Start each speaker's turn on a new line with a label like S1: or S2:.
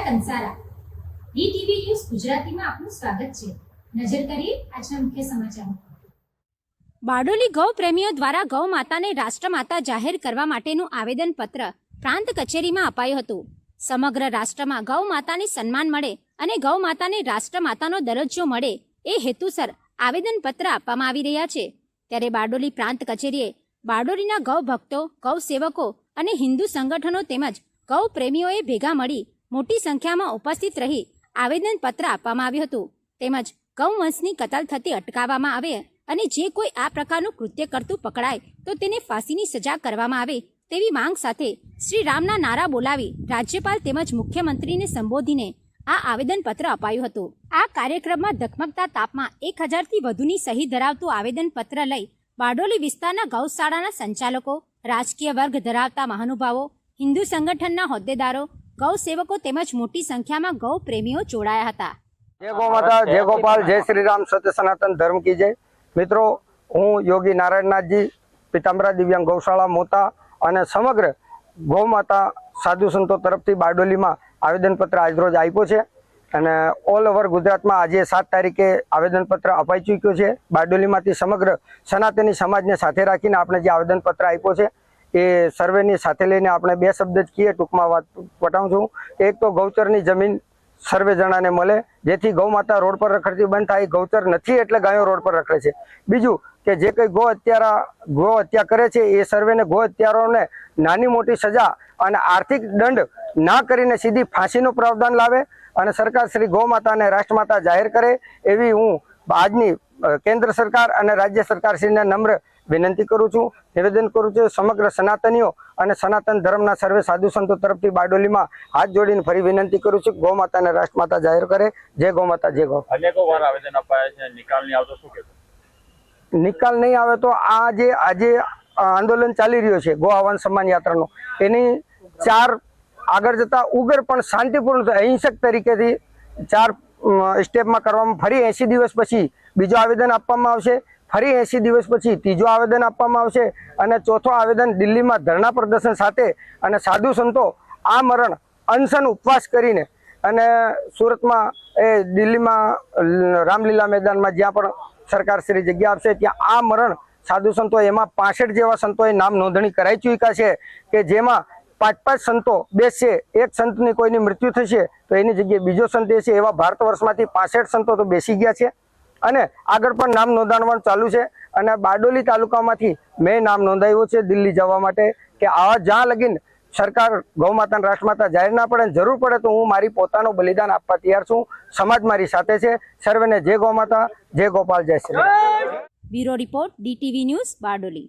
S1: Kansara DTV news ગુજરાતીમાં આપનું સ્વાગત છે। નજર કરીએ આજના મુખ્ય સમાચારો।
S2: બારડોલી ગૌ પ્રેમીઓ દ્વારા ગૌ માતાને રાષ્ટ્રમાતા જાહેર કરવા માટેનું આવેદનપત્ર પ્રાંત કચેરીમાં અપાયું હતું। સમગ્ર રાષ્ટ્રમાં ગૌ માતાને સન્માન મળે અને ગૌ માતાને રાષ્ટ્રમાતાનો દરજ્જો મળે એ હેતુસર આવેદનપત્ર આપવામાં આવી રહ્યા છે। ત્યારે બારડોલી પ્રાંત કચેરીએ બારડોલીના ગૌ ભક્તો, ગૌ સેવકો અને હિન્દુ સંગઠનો તેમજ ગૌ પ્રેમીઓએ ભેગા મળી મોટી સંખ્યામાં ઉપસ્થિત રહી આવેદનપત્ર આપવામાં આવ્યું હતું। તેમજ ગૌવંશની કતલ થતી અટકાવવામાં આવે અને જે કોઈ આ પ્રકારનું કૃત્ય કરતું પકડાય તો તેને ફાંસીની સજા કરવામાં આવે તેવી માંગ સાથે શ્રી રામના નારા બોલાવી રાજ્યપાલ તેમજ મુખ્યમંત્રીને સંબોધીને આ આવેદનપત્ર અપાયું હતું। આ કાર્યક્રમમાં ધગમગતા તાપમાં 1000થી વધુની સહી ધરાવતું આવેદનપત્ર લઈ બારડોલી વિસ્તારના ગૌશાળાના સંચાલકો, રાજકીય વર્ગ ધરાવતા મહાનુભાવો, હિન્દુ સંગઠનના હોદ્દેદારો, ગૌ સેવકો તેમજ મોટી સંખ્યામાં ગૌ પ્રેમીઓ જોડાયા હતા।
S3: જય ગૌ માતા, જય ગોપાલ, જય શ્રી રામ, સત્ય સનાતન ધર્મ કી જય। મિત્રો, હું યોગી નારાયણનાથજી પીતાંબરા દિવ્યાંગ ગૌશાળા મોતા અને સમગ્ર ગૌ માતા સાધુ સંતો તરફથી બારડોલીમાં આવેદનપત્ર આજરોજ આપ્યો છે અને ઓલ ઓવર ગુજરાતમાં આજે 7 તારીખે આવેદનપત્ર અપાઈ ચૂક્યો છે। બારડોલીમાંથી સમગ્ર સનાતની સમાજને સાથે રાખીને આપણે જે આવેદનપત્ર આપ્યો છે એ સર્વેની સાથે લઈને આપણે 2 શબ્દ જ કહીએ, ટૂંકમાં વાત પટાવું છું। એક તો ગૌચરની જમીન સર્વે જણાને મળે જેથી ગૌ માતા રોડ પર રખડતી બંધ થાય। ગૌચર નથી એટલે ગાયો રોડ પર રખડે છે। બીજું કે જે કંઈ ગૌ હત્યા કરે છે એ સર્વેને ગૌ હત્યારોને નાની મોટી સજા અને આર્થિક દંડ ના કરીને સીધી ફાંસીનું પ્રાવધાન લાવે અને સરકાર શ્રી ગૌ માતાને રાષ્ટ્રમાતા જાહેર કરે એવી હું આજની કેન્દ્ર સરકાર અને રાજ્ય સરકારશ્રીને નમ્ર વિનંતી કરું છું, નિવેદન કરું છું। સમગ્ર સનાતનીઓ અને સનાતન ધર્મના સર્વે સાધુ સંતો તરફથી બારડોલીમાં હાથ જોડીને ફરી વિનંતી કરું છું ગૌ માતાને રાષ્ટ્રમાતા જાહેર કરે। જય ગૌ માતા, જય ગૌ।
S4: અનેકો વાર આવેદન અપાયા છે, નિકાલ નહીં આવતો શું કહેશો?
S3: નિકાલ નહીં આવે તો આજે આંદોલન ચાલી રહ્યો છે ગૌ આહવાન સન્માન યાત્રાનો, એની 4 આગળ જતા ઉગ્ર પણ શાંતિપૂર્ણ અહિંસક તરીકેથી 4 સ્ટેપમાં કરવામાં ફરી 80 દિવસ પછી બીજો આવેદન આપવામાં આવશે, ફરી 80 દિવસ પછી ત્રીજો આવેદન આપવામાં આવશે અને ચોથો આવેદન દિલ્હીમાં ધરણા પ્રદર્શન સાથે અને સાધુ સંતો આ મરણ અનશન ઉપવાસ કરીને અને સુરતમાં એ દિલ્હીમાં રામલીલા મેદાનમાં જ્યાં પણ સરકાર શ્રી જગ્યા આપશે ત્યાં આ મરણ સાધુ સંતો એમાં 65 જેવા સંતોએ નામ નોંધણી કરાઈ ચૂક્યા છે કે જેમાં 5-5 સંતો બેસશે, એક સંતની કોઈની મૃત્યુ થશે તો એની જગ્યાએ બીજો સંત બેસે, એવા ભારત વર્ષમાંથી 65 સંતો તો બેસી ગયા છે અને આગળ પણ નામ નોંધાવવાનું ચાલુ છે। અને બારડોલી તાલુકામાંથી મેં નામ નોંધાવ્યું છે દિલ્હી જવા માટે કે આવા જ્યાં લગીન સરકાર ગૌ માતાને રાષ્ટ્રમાતા જાહેર ના પડે, જરૂર પડે તો હું મારી પોતાનું બલિદાન આપવા તૈયાર છું। સમાજ મારી સાથે છે। સર્વેને જય ગૌ માતા, જય ગોપાલ, જય Shri Ram.
S2: Bureau report, DTV news, Bardoli.